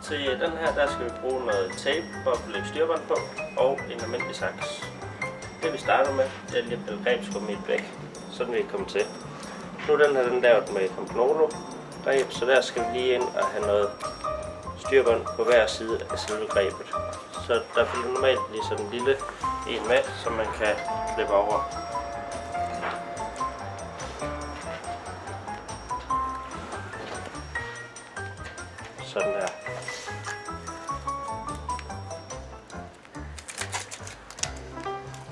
Til den her, der skal vi bruge noget tape for at lægge styrbånd på, og en almindelig saks. Det vi starter med, det er lige at pille grebskummet væk, sådan vi kommer til. Nu er den her lavet med Campagnolo greb, så der skal vi lige ind og have noget styrbånd på hver side af selve grebet. Så der følger normalt lige sådan en lille en med, som man kan flippe over. Sådan der.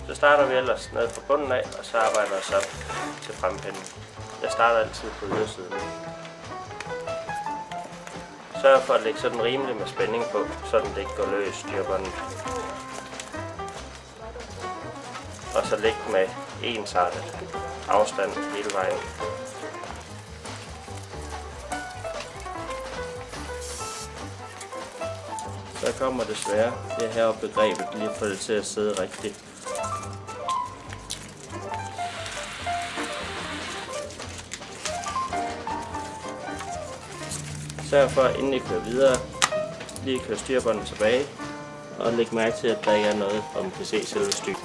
Så starter vi ellers ned fra bunden af, og så arbejder vi os op til frempinden. Jeg starter altid på ydersiden. Sørg for at lægge sådan rimelig med spænding på, så det ikke går løs styrbåndet. Og så læg med ensartet afstand hele vejen. Så kommer desværre det her begrebet lige for det til at sidde rigtigt. Sørg for, inden I kører videre, lige køre styrbåndet tilbage, og læg mærke til, at der ikke er noget, hvor man kan se selve stykket.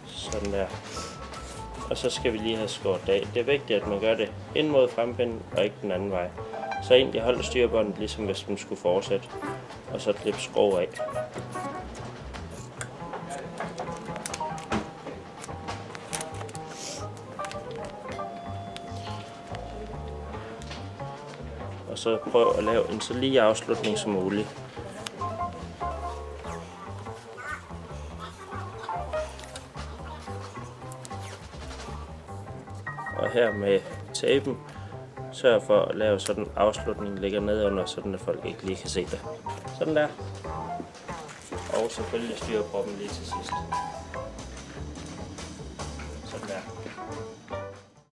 Sådan der. Og så skal vi lige have skåret af. Det er vigtigt, at man gør det ind mod frempinden og ikke den anden vej. Så egentlig holder styrbåndet ligesom hvis den skulle fortsætte. Og så klippe skrog af. Og så prøv at lave en så lige afslutning som muligt. Og her med tapen, sørg for at lave sådan en afslutning, ligger ned under, sådan at folk ikke lige kan se det. Sådan der. Og selvfølgelig styre proppen lige til sidst. Sådan der.